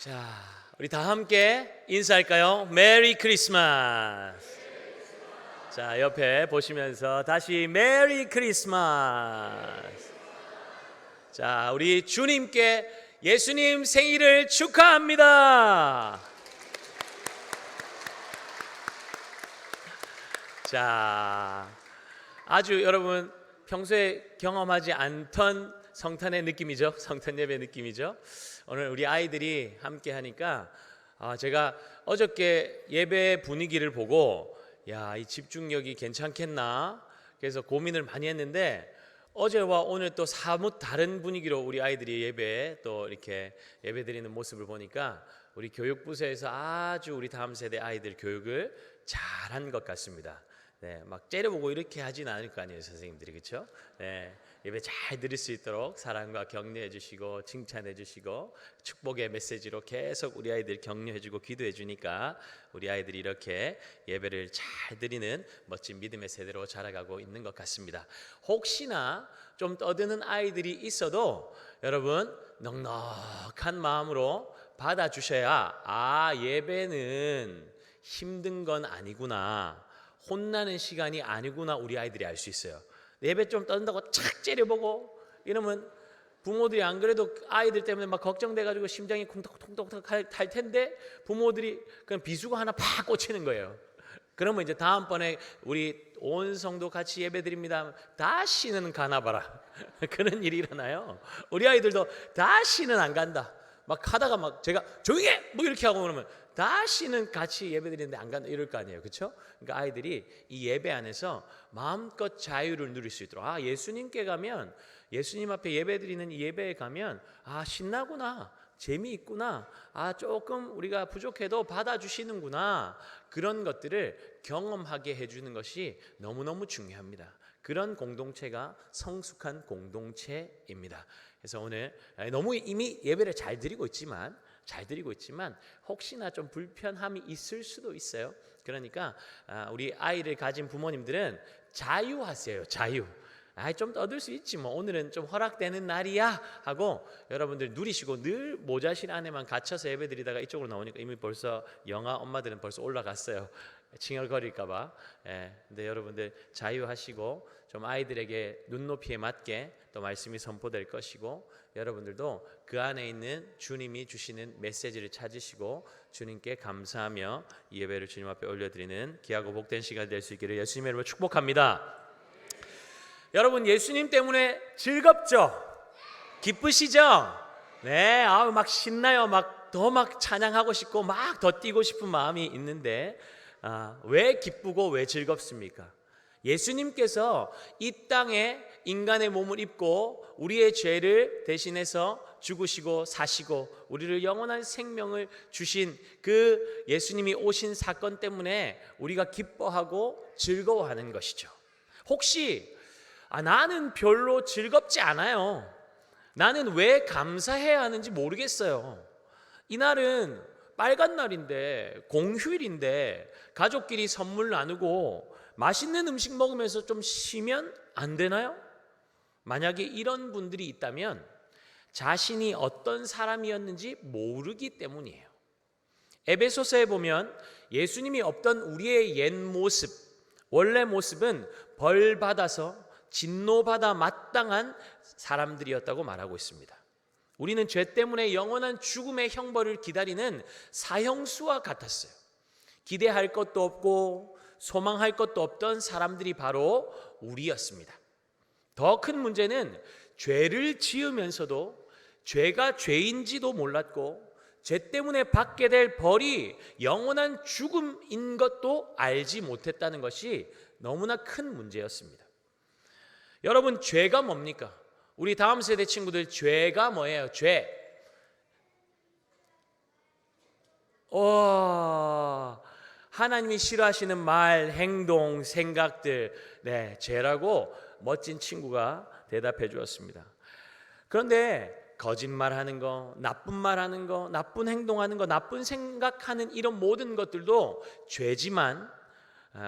자, 우리 다 함께 인사할까요? 메리 크리스마스. 자, 옆에 보시면서 다시 메리 크리스마스. 자, 우리 주님께 예수님 생일을 축하합니다. 자, 아주 여러분 평소에 경험하지 않던 성탄의 느낌이죠. 성탄 예배 느낌이죠. 오늘 우리 아이들이 함께 하니까 제가 어저께 예배 분위기를 보고 야, 이 집중력이 괜찮겠나? 그래서 고민을 많이 했는데 어제와 오늘 또 사뭇 다른 분위기로 우리 아이들이 예배 또 이렇게 예배 드리는 모습을 보니까 우리 교육부서에서 아주 우리 다음 세대 아이들 교육을 잘한 것 같습니다. 네, 막 째려보고 이렇게 하진 않을 거 아니에요, 선생님들이. 그렇죠? 네, 예배 잘 들을 수 있도록 사랑과 격려해 주시고 칭찬해 주시고 축복의 메시지로 계속 우리 아이들 격려해 주고 기도해 주니까 우리 아이들이 이렇게 예배를 잘 드리는 멋진 믿음의 세대로 자라가고 있는 것 같습니다. 혹시나 좀 떠드는 아이들이 있어도 여러분 넉넉한 마음으로 받아주셔야 예배는 힘든 건 아니구나, 혼나는 시간이 아니구나 우리 아이들이 알 수 있어요. 예배 좀 떤다고 착 째려보고 이러면 부모들이 안 그래도 아이들 때문에 막 걱정돼가지고 심장이 콩떡콩떡 할 텐데 부모들이 그냥 비수고 하나 팍 꽂히는 거예요. 그러면 이제 다음번에 우리 온 성도 같이 예배 드립니다. 다시는 가나 봐라. 그런 일이 일어나요. 우리 아이들도 다시는 안 간다. 막 하다가 막 제가 조용히 해! 뭐 이렇게 하고 그러면 다시는 같이 예배 드리는데 안 간다 이럴 거 아니에요. 그렇죠? 그러니까 아이들이 이 예배 안에서 마음껏 자유를 누릴 수 있도록 예수님께 가면, 예수님 앞에 예배 드리는 이 예배에 가면 신나구나, 재미있구나, 조금 우리가 부족해도 받아주시는구나, 그런 것들을 경험하게 해주는 것이 너무너무 중요합니다. 그런 공동체가 성숙한 공동체입니다. 그래서 오늘 너무 이미 예배를 잘 드리고 있지만 혹시나 좀 불편함이 있을 수도 있어요. 그러니까 우리 아이를 가진 부모님들은 자유하세요. 자유. 좀 떠들 수 있지 뭐, 오늘은 좀 허락되는 날이야 하고 여러분들 누리시고, 늘 모자실 안에만 갇혀서 예배드리다가 이쪽으로 나오니까 이미 벌써 영아 엄마들은 벌써 올라갔어요. 칭얼거릴까봐. 근데 여러분들 자유하시고 좀 아이들에게 눈높이에 맞게 또 말씀이 선포될 것이고, 여러분들도 그 안에 있는 주님이 주시는 메시지를 찾으시고 주님께 감사하며 이 예배를 주님 앞에 올려드리는 귀하고 복된 시간 될 수 있기를 예수님의 이름으로 축복합니다. 여러분 예수님 때문에 즐겁죠? 기쁘시죠? 네, 막 신나요. 막 찬양하고 싶고 막 더 뛰고 싶은 마음이 있는데 왜 기쁘고 왜 즐겁습니까? 예수님께서 이 땅에 인간의 몸을 입고 우리의 죄를 대신해서 죽으시고 사시고 우리를 영원한 생명을 주신 그 예수님이 오신 사건 때문에 우리가 기뻐하고 즐거워하는 것이죠. 혹시 나는 별로 즐겁지 않아요, 나는 왜 감사해야 하는지 모르겠어요, 이날은 빨간 날인데 공휴일인데 가족끼리 선물 나누고 맛있는 음식 먹으면서 좀 쉬면 안 되나요? 만약에 이런 분들이 있다면 자신이 어떤 사람이었는지 모르기 때문이에요. 에베소서에 보면 예수님이 없던 우리의 옛 모습, 원래 모습은 벌 받아서 진노받아 마땅한 사람들이었다고 말하고 있습니다. 우리는 죄 때문에 영원한 죽음의 형벌을 기다리는 사형수와 같았어요. 기대할 것도 없고 소망할 것도 없던 사람들이 바로 우리였습니다. 더 큰 문제는 죄를 지으면서도 죄가 죄인지도 몰랐고 죄 때문에 받게 될 벌이 영원한 죽음인 것도 알지 못했다는 것이 너무나 큰 문제였습니다. 여러분, 죄가 뭡니까? 우리 다음 세대 친구들, 죄가 뭐예요? 죄. 하나님이 싫어하시는 말, 행동, 생각들, 죄라고 멋진 친구가 대답해 주었습니다. 그런데 거짓말하는 거, 나쁜 말하는 거, 나쁜 행동하는 거, 나쁜 생각하는 이런 모든 것들도 죄지만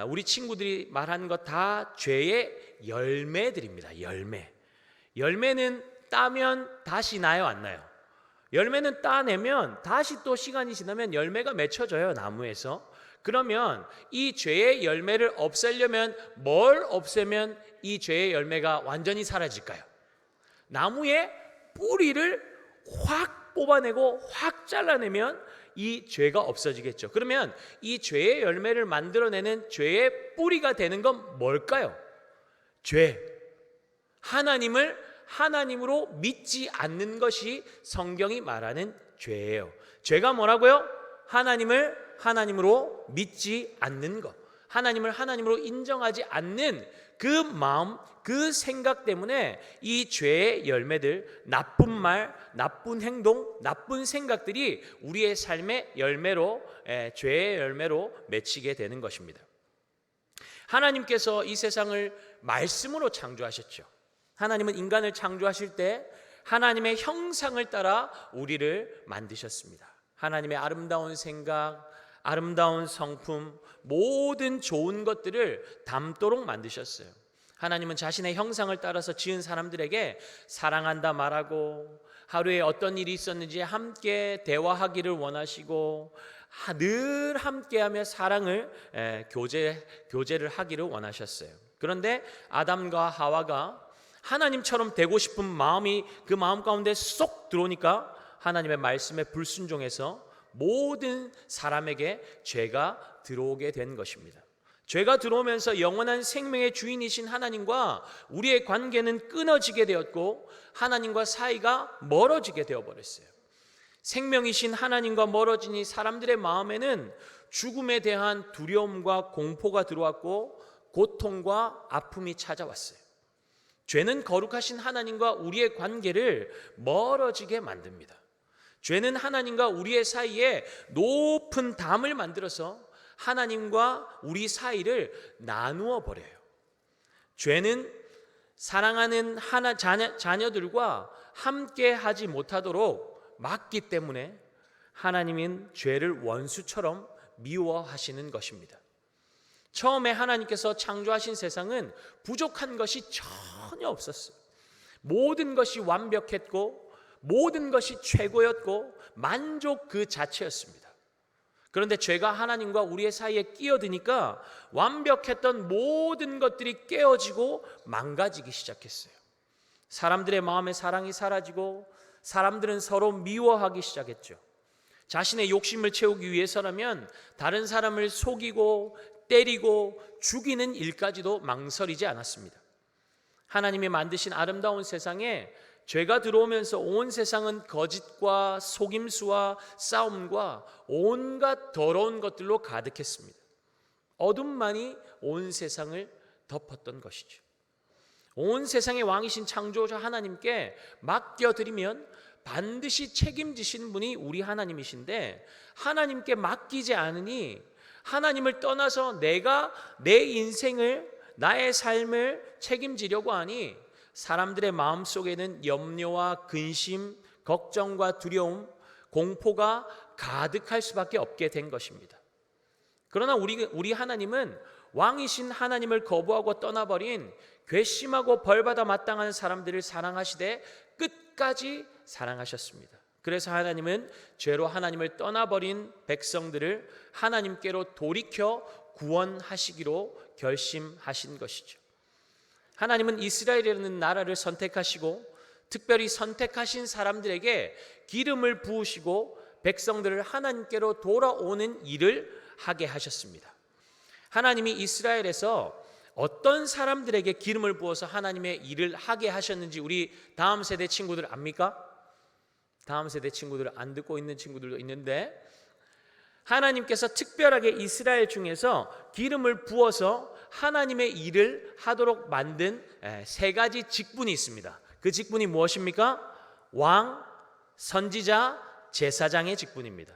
우리 친구들이 말하는 것 다 죄의 열매들입니다. 열매는 따면 다시 나요, 안 나요? 열매는 따내면 다시 또 시간이 지나면 열매가 맺혀져요, 나무에서. 그러면 이 죄의 열매를 없애려면 뭘 없애면 이 죄의 열매가 완전히 사라질까요? 나무의 뿌리를 확 뽑아내고 확 잘라내면 이 죄가 없어지겠죠. 그러면 이 죄의 열매를 만들어내는 죄의 뿌리가 되는 건 뭘까요? 죄. 하나님을 하나님으로 믿지 않는 것이 성경이 말하는 죄예요. 죄가 뭐라고요? 하나님을 하나님으로 믿지 않는 것, 하나님을 하나님으로 인정하지 않는 그 마음, 그 생각 때문에 이 죄의 열매들, 나쁜 말, 나쁜 행동, 나쁜 생각들이 우리의 삶의 열매로, 죄의 열매로 맺히게 되는 것입니다. 하나님께서 이 세상을 말씀으로 창조하셨죠. 하나님은 인간을 창조하실 때 하나님의 형상을 따라 우리를 만드셨습니다. 하나님의 아름다운 생각, 아름다운 성품, 모든 좋은 것들을 담도록 만드셨어요. 하나님은 자신의 형상을 따라서 지은 사람들에게 사랑한다 말하고, 하루에 어떤 일이 있었는지 함께 대화하기를 원하시고, 늘 함께하며 사랑을 교제를 하기를 원하셨어요. 그런데 아담과 하와가 하나님처럼 되고 싶은 마음이 그 마음 가운데 쏙 들어오니까 하나님의 말씀에 불순종해서 모든 사람에게 죄가 들어오게 된 것입니다. 죄가 들어오면서 영원한 생명의 주인이신 하나님과 우리의 관계는 끊어지게 되었고 하나님과 사이가 멀어지게 되어버렸어요. 생명이신 하나님과 멀어지니 사람들의 마음에는 죽음에 대한 두려움과 공포가 들어왔고 고통과 아픔이 찾아왔어요. 죄는 거룩하신 하나님과 우리의 관계를 멀어지게 만듭니다. 죄는 하나님과 우리의 사이에 높은 담을 만들어서 하나님과 우리 사이를 나누어 버려요. 죄는 사랑하는 자녀들과 함께 하지 못하도록 막기 때문에 하나님은 죄를 원수처럼 미워하시는 것입니다. 처음에 하나님께서 창조하신 세상은 부족한 것이 전혀 없었어요. 모든 것이 완벽했고 모든 것이 최고였고 만족 그 자체였습니다. 그런데 죄가 하나님과 우리의 사이에 끼어드니까 완벽했던 모든 것들이 깨어지고 망가지기 시작했어요. 사람들의 마음에 사랑이 사라지고 사람들은 서로 미워하기 시작했죠. 자신의 욕심을 채우기 위해서라면 다른 사람을 속이고 때리고 죽이는 일까지도 망설이지 않았습니다. 하나님이 만드신 아름다운 세상에 죄가 들어오면서 온 세상은 거짓과 속임수와 싸움과 온갖 더러운 것들로 가득했습니다. 어둠만이 온 세상을 덮었던 것이죠. 온 세상의 왕이신 창조자 하나님께 맡겨드리면 반드시 책임지신 분이 우리 하나님이신데 하나님께 맡기지 않으니 하나님을 떠나서 내가 내 인생을 나의 삶을 책임지려고 하니 사람들의 마음속에는 염려와 근심, 걱정과 두려움, 공포가 가득할 수밖에 없게 된 것입니다. 그러나 우리 하나님은 왕이신 하나님을 거부하고 떠나버린 괘씸하고 벌받아 마땅한 사람들을 사랑하시되 끝까지 사랑하셨습니다. 그래서 하나님은 죄로 하나님을 떠나버린 백성들을 하나님께로 돌이켜 구원하시기로 결심하신 것이죠. 하나님은 이스라엘이라는 나라를 선택하시고 특별히 선택하신 사람들에게 기름을 부으시고 백성들을 하나님께로 돌아오는 일을 하게 하셨습니다. 하나님이 이스라엘에서 어떤 사람들에게 기름을 부어서 하나님의 일을 하게 하셨는지 우리 다음 세대 친구들 압니까? 다음 세대 친구들 안 듣고 있는 친구들도 있는데 하나님께서 특별하게 이스라엘 중에서 기름을 부어서 하나님의 일을 하도록 만든 세 가지 직분이 있습니다. 그 직분이 무엇입니까? 왕, 선지자, 제사장의 직분입니다.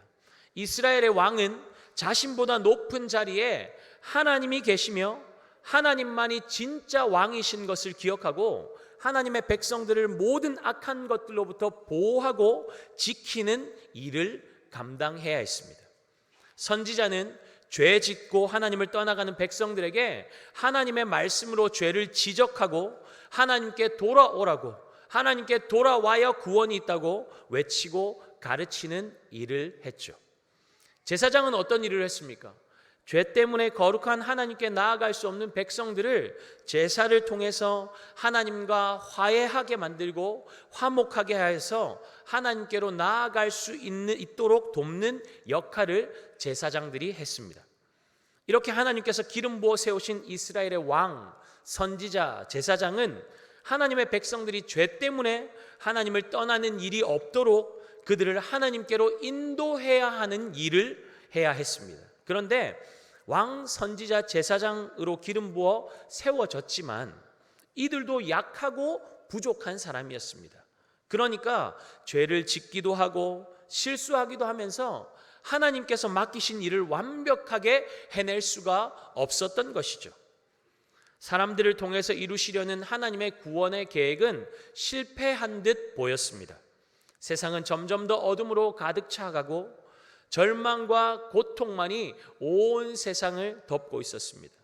이스라엘의 왕은 자신보다 높은 자리에 하나님이 계시며 하나님만이 진짜 왕이신 것을 기억하고 하나님의 백성들을 모든 악한 것들로부터 보호하고 지키는 일을 감당해야 했습니다. 선지자는 죄 짓고 하나님을 떠나가는 백성들에게 하나님의 말씀으로 죄를 지적하고 하나님께 돌아오라고 하나님께 돌아와야 구원이 있다고 외치고 가르치는 일을 했죠. 제사장은 어떤 일을 했습니까? 죄 때문에 거룩한 하나님께 나아갈 수 없는 백성들을 제사를 통해서 하나님과 화해하게 만들고 화목하게 해서 하나님께로 나아갈 수 있도록 돕는 역할을 제사장들이 했습니다. 이렇게 하나님께서 기름 부어 세우신 이스라엘의 왕, 선지자, 제사장은 하나님의 백성들이 죄 때문에 하나님을 떠나는 일이 없도록 그들을 하나님께로 인도해야 하는 일을 해야 했습니다. 그런데 왕, 선지자, 제사장으로 기름 부어 세워졌지만 이들도 약하고 부족한 사람이었습니다. 그러니까 죄를 짓기도 하고 실수하기도 하면서 하나님께서 맡기신 일을 완벽하게 해낼 수가 없었던 것이죠. 사람들을 통해서 이루시려는 하나님의 구원의 계획은 실패한 듯 보였습니다. 세상은 점점 더 어둠으로 가득 차가고 절망과 고통만이 온 세상을 덮고 있었습니다.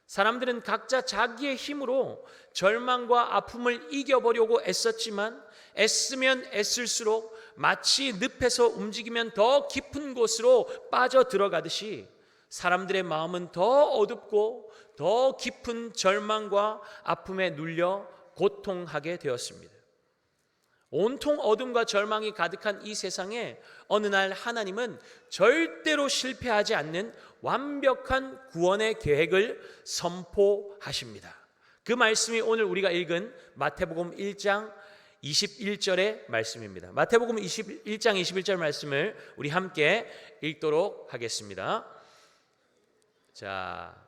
사람들은 각자 자기의 힘으로 절망과 아픔을 이겨보려고 애썼지만 애쓰면 애쓸수록 마치 늪에서 움직이면 더 깊은 곳으로 빠져 들어가듯이 사람들의 마음은 더 어둡고 더 깊은 절망과 아픔에 눌려 고통하게 되었습니다. 온통 어둠과 절망이 가득한 이 세상에 어느 날 하나님은 절대로 실패하지 않는 완벽한 구원의 계획을 선포하십니다. 그 말씀이 오늘 우리가 읽은 마태복음 1장 21절의 말씀입니다. 마태복음 1장 21절 말씀을 우리 함께 읽도록 하겠습니다. 자,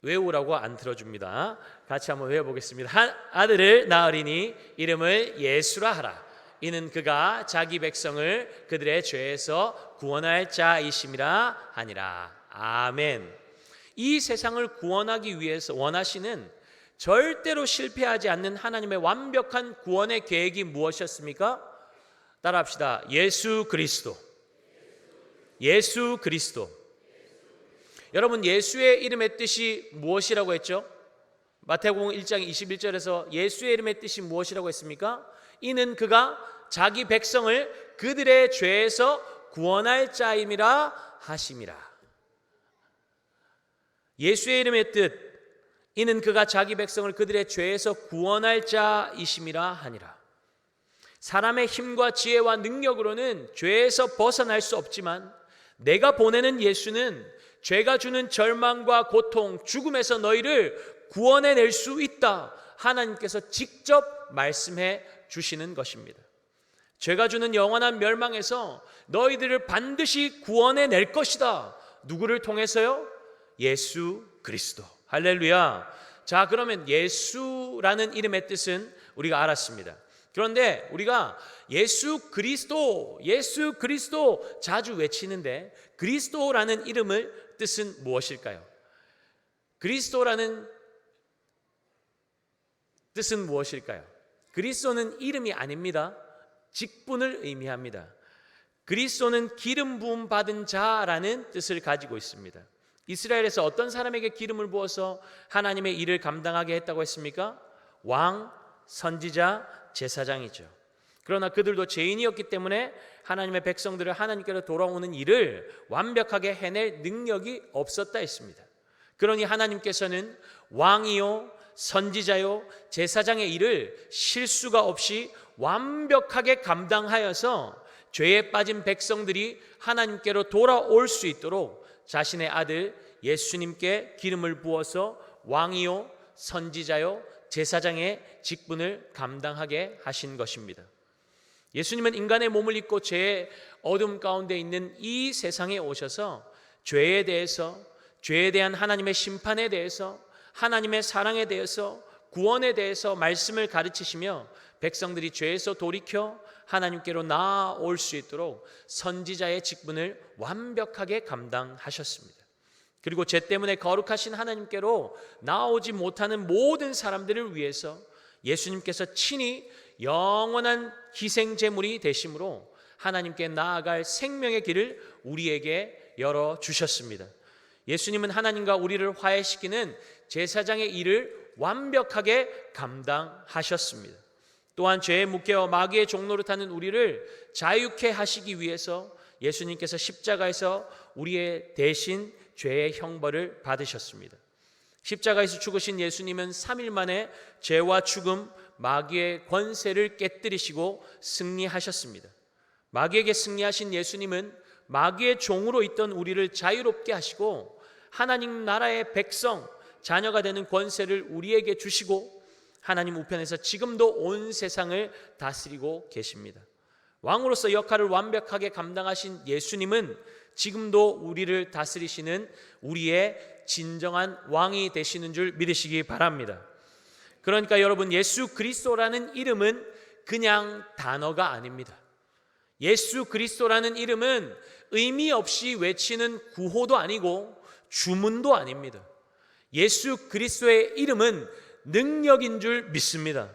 외우라고 안 들어줍니다. 같이 한번 외워보겠습니다. 한 아들을 낳으리니 이름을 예수라 하라. 이는 그가 자기 백성을 그들의 죄에서 구원할 자이심이라 하니라. 아멘. 이 세상을 구원하기 위해서 원하시는 절대로 실패하지 않는 하나님의 완벽한 구원의 계획이 무엇이었습니까? 따라합시다. 예수 그리스도. 예수 그리스도. 여러분, 예수의 이름의 뜻이 무엇이라고 했죠? 마태복음 1장 21절에서 예수의 이름의 뜻이 무엇이라고 했습니까? 이는 그가 자기 백성을 그들의 죄에서 구원할 자임이라 하심이라. 예수의 이름의 뜻, 이는 그가 자기 백성을 그들의 죄에서 구원할 자이심이라 하니라. 사람의 힘과 지혜와 능력으로는 죄에서 벗어날 수 없지만 내가 보내는 예수는 죄가 주는 절망과 고통, 죽음에서 너희를 구원해낼 수 있다. 하나님께서 직접 말씀해 주시는 것입니다. 죄가 주는 영원한 멸망에서 너희들을 반드시 구원해낼 것이다. 누구를 통해서요? 예수 그리스도. 할렐루야. 자, 그러면 예수라는 이름의 뜻은 우리가 알았습니다. 그런데 우리가 예수 그리스도 자주 외치는데 그리스도라는 이름을 뜻은 무엇일까요? 그리스도라는 뜻은 무엇일까요? 그리스도는 이름이 아닙니다. 직분을 의미합니다. 그리스도는 기름 부음 받은 자라는 뜻을 가지고 있습니다. 이스라엘에서 어떤 사람에게 기름을 부어서 하나님의 일을 감당하게 했다고 했습니까? 왕, 선지자, 제사장이죠. 그러나 그들도 죄인이었기 때문에 하나님의 백성들을 하나님께로 돌아오는 일을 완벽하게 해낼 능력이 없었다 했습니다. 그러니 하나님께서는 왕이요, 선지자요, 제사장의 일을 실수가 없이 완벽하게 감당하여서 죄에 빠진 백성들이 하나님께로 돌아올 수 있도록 자신의 아들 예수님께 기름을 부어서 왕이요, 선지자요, 제사장의 직분을 감당하게 하신 것입니다. 예수님은 인간의 몸을 입고 죄의 어둠 가운데 있는 이 세상에 오셔서 죄에 대해서, 죄에 대한 하나님의 심판에 대해서, 하나님의 사랑에 대해서, 구원에 대해서 말씀을 가르치시며 백성들이 죄에서 돌이켜 하나님께로 나아올 수 있도록 선지자의 직분을 완벽하게 감당하셨습니다. 그리고 죄 때문에 거룩하신 하나님께로 나오지 못하는 모든 사람들을 위해서 예수님께서 친히 영원한 희생 제물이 되심으로 하나님께 나아갈 생명의 길을 우리에게 열어 주셨습니다. 예수님은 하나님과 우리를 화해시키는 제사장의 일을 완벽하게 감당하셨습니다. 또한 죄에 묶여 마귀의 종로를 타는 우리를 자유케 하시기 위해서 예수님께서 십자가에서 우리의 대신 죄의 형벌을 받으셨습니다. 십자가에서 죽으신 예수님은 3일 만에 죄와 죽음, 마귀의 권세를 깨뜨리시고 승리하셨습니다. 마귀에게 승리하신 예수님은 마귀의 종으로 있던 우리를 자유롭게 하시고 하나님 나라의 백성, 자녀가 되는 권세를 우리에게 주시고 하나님 우편에서 지금도 온 세상을 다스리고 계십니다. 왕으로서 역할을 완벽하게 감당하신 예수님은 지금도 우리를 다스리시는 우리의 진정한 왕이 되시는 줄 믿으시기 바랍니다. 그러니까 여러분, 예수 그리스도라는 이름은 그냥 단어가 아닙니다. 예수 그리스도라는 이름은 의미 없이 외치는 구호도 아니고 주문도 아닙니다. 예수 그리스도의 이름은 능력인 줄 믿습니다.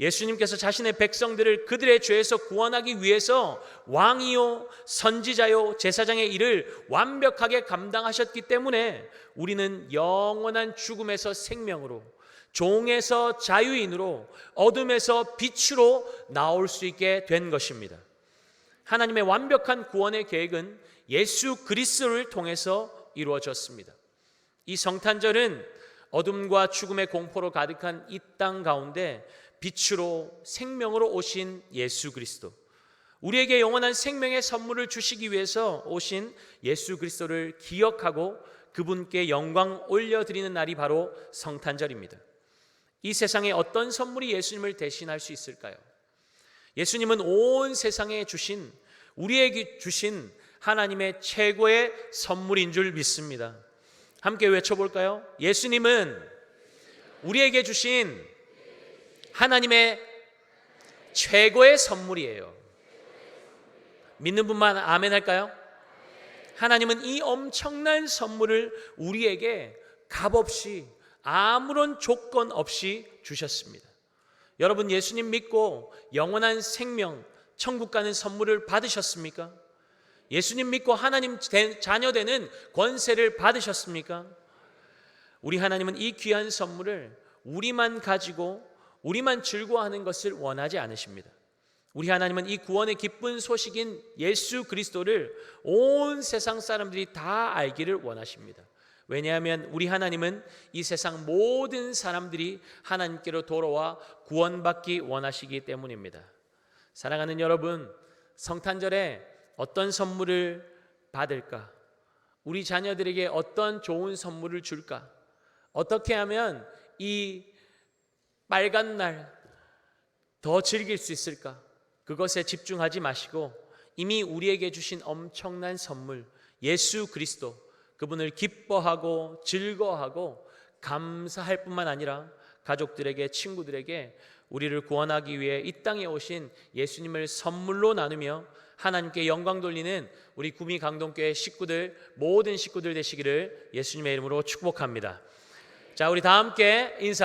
예수님께서 자신의 백성들을 그들의 죄에서 구원하기 위해서 왕이요, 선지자요, 제사장의 일을 완벽하게 감당하셨기 때문에 우리는 영원한 죽음에서 생명으로, 종에서 자유인으로, 어둠에서 빛으로 나올 수 있게 된 것입니다. 하나님의 완벽한 구원의 계획은 예수 그리스도를 통해서 이루어졌습니다. 이 성탄절은 어둠과 죽음의 공포로 가득한 이 땅 가운데 빛으로 생명으로 오신 예수 그리스도, 우리에게 영원한 생명의 선물을 주시기 위해서 오신 예수 그리스도를 기억하고 그분께 영광 올려드리는 날이 바로 성탄절입니다. 이 세상에 어떤 선물이 예수님을 대신할 수 있을까요? 예수님은 온 세상에 주신, 우리에게 주신 하나님의 최고의 선물인 줄 믿습니다. 함께 외쳐볼까요? 예수님은 우리에게 주신 하나님의 최고의 선물이에요. 믿는 분만 아멘 할까요? 하나님은 이 엄청난 선물을 우리에게 값없이, 아무런 조건 없이 주셨습니다. 여러분, 예수님 믿고 영원한 생명, 천국 가는 선물을 받으셨습니까? 예수님 믿고 하나님 자녀 되는 권세를 받으셨습니까? 우리 하나님은 이 귀한 선물을 우리만 가지고 우리만 즐거워하는 것을 원하지 않으십니다. 우리 하나님은 이 구원의 기쁜 소식인 예수 그리스도를 온 세상 사람들이 다 알기를 원하십니다. 왜냐하면 우리 하나님은 이 세상 모든 사람들이 하나님께로 돌아와 구원받기 원하시기 때문입니다. 사랑하는 여러분, 성탄절에 어떤 선물을 받을까? 우리 자녀들에게 어떤 좋은 선물을 줄까? 어떻게 하면 이 빨간 날 더 즐길 수 있을까? 그것에 집중하지 마시고 이미 우리에게 주신 엄청난 선물 예수 그리스도, 그분을 기뻐하고 즐거워하고 감사할 뿐만 아니라 가족들에게, 친구들에게 우리를 구원하기 위해 이 땅에 오신 예수님을 선물로 나누며 하나님께 영광 돌리는 우리 구미 강동교회 식구들, 모든 식구들 되시기를 예수님의 이름으로 축복합니다. 자, 우리 다 함께 인사